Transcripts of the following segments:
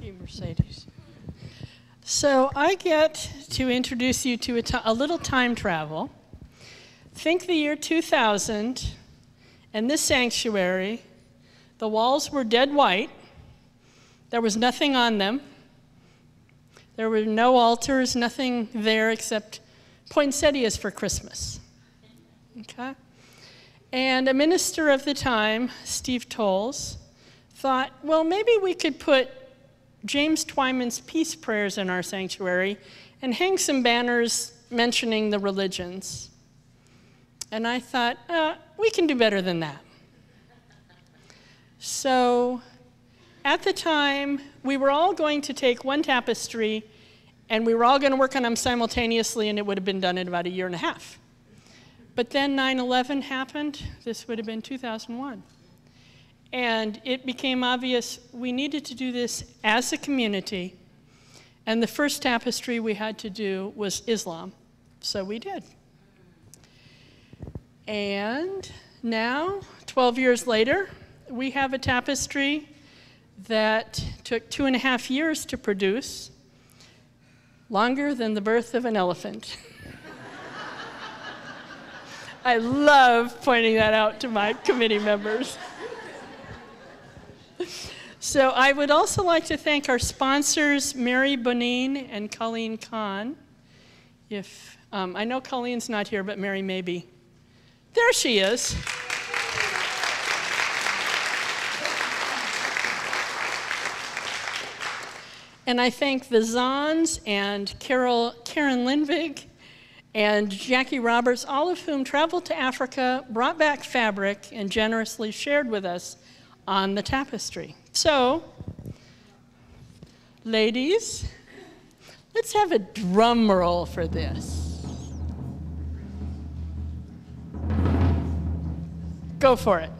you, Mercedes. So I get to introduce you to a little time travel. Think the year 2000, and this sanctuary, the walls were dead white. There was nothing on them. There were no altars, nothing there except poinsettias for Christmas. Okay? And a minister of the time, Steve Tolles, thought, well, maybe we could put James Twyman's peace prayers in our sanctuary and hang some banners mentioning the religions. And I thought, we can do better than that. So at the time, we were all going to take one tapestry, and we were all going to work on them simultaneously, and it would have been done in about a year and a half. But then 9/11 happened. This would have been 2001. And it became obvious we needed to do this as a community. And the first tapestry we had to do was Islam. So we did. And now, 12 years later, we have a tapestry that took 2.5 years to produce, longer than the birth of an elephant. I love pointing that out to my committee members. So I would also like to thank our sponsors, Mary Bonin and Colleen Kahn. If I know Colleen's not here, but Mary may be. There she is. And I thank the Zahns and Karen Lindvig and Jackie Roberts, all of whom traveled to Africa, brought back fabric, and generously shared with us on the tapestry. So, ladies, let's have a drum roll for this. Go for it.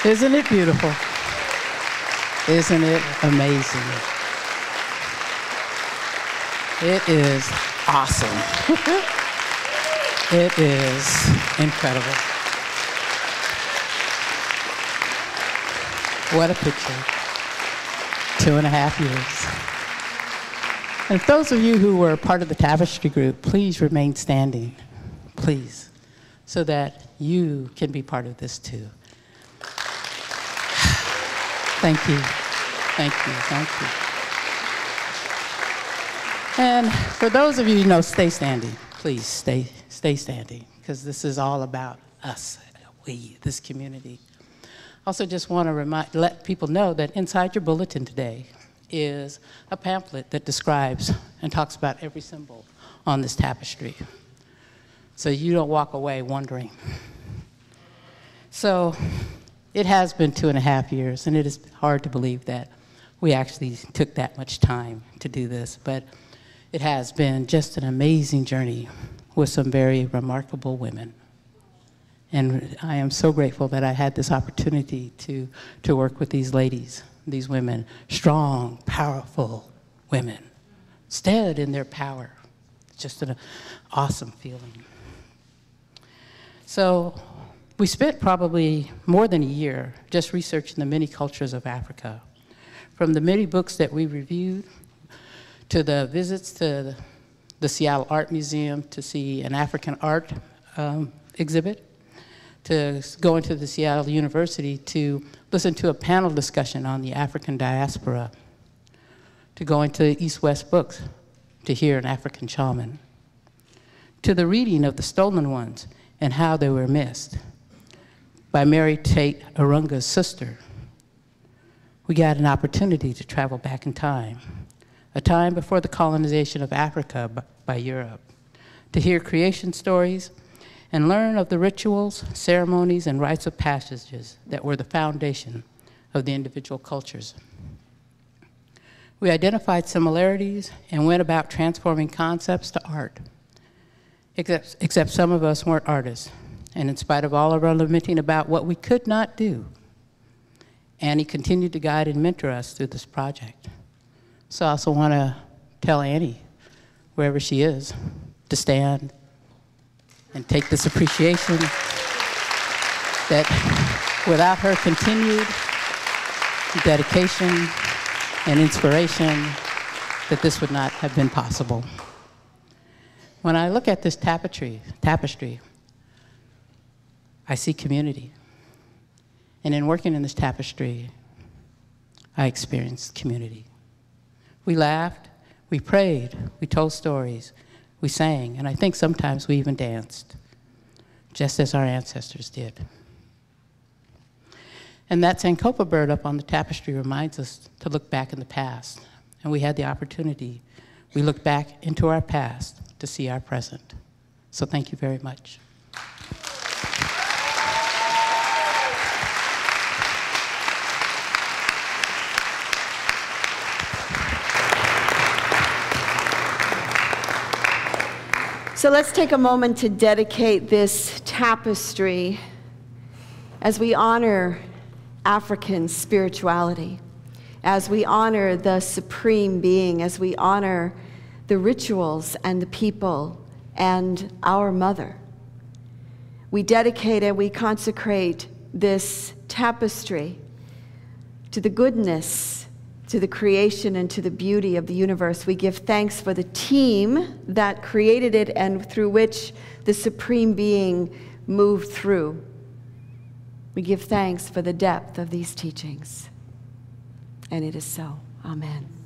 Isn't it beautiful? Isn't it amazing? It is awesome. It is incredible. What a picture. 2.5 years. And those of you who were part of the Tapestry group, please remain standing, please, so that you can be part of this too. Thank you, thank you, thank you. And for those of you who stay standing, please stay standing, because this is all about us, this community. Also just want to let people know that inside your bulletin today is a pamphlet that describes and talks about every symbol on this tapestry, so you don't walk away wondering. So, it has been 2.5 years, and it is hard to believe that we actually took that much time to do this, but it has been just an amazing journey with some very remarkable women. And I am so grateful that I had this opportunity to work with these ladies, these women, strong, powerful women, stood in their power. Just an awesome feeling. So, we spent probably more than a year just researching the many cultures of Africa. From the many books that we reviewed, to the visits to the Seattle Art Museum to see an African art exhibit, to going to the Seattle University to listen to a panel discussion on the African diaspora, to going to East-West Books to hear an African shaman, to the reading of The Stolen Ones and How They Were Missed by Mary Tate Arunga's sister. We got an opportunity to travel back in time, a time before the colonization of Africa by Europe, to hear creation stories and learn of the rituals, ceremonies, and rites of passages that were the foundation of the individual cultures. We identified similarities and went about transforming concepts to art, except some of us weren't artists. And in spite of all of our lamenting about what we could not do, Annie continued to guide and mentor us through this project. So I also want to tell Annie, wherever she is, to stand and take this appreciation that without her continued dedication and inspiration, that this would not have been possible. When I look at this tapestry, I see community. And in working in this tapestry, I experienced community. We laughed, we prayed, we told stories, we sang, and I think sometimes we even danced, just as our ancestors did. And that Sankofa bird up on the tapestry reminds us to look back in the past. And we had the opportunity. We looked back into our past to see our present. So thank you very much. So let's take a moment to dedicate this tapestry as we honor African spirituality, as we honor the Supreme Being, as we honor the rituals and the people and our Mother. We dedicate and we consecrate this tapestry to the goodness, to the creation and to the beauty of the universe. We give thanks for the team that created it and through which the Supreme Being moved through. We give thanks for the depth of these teachings. And it is so. Amen.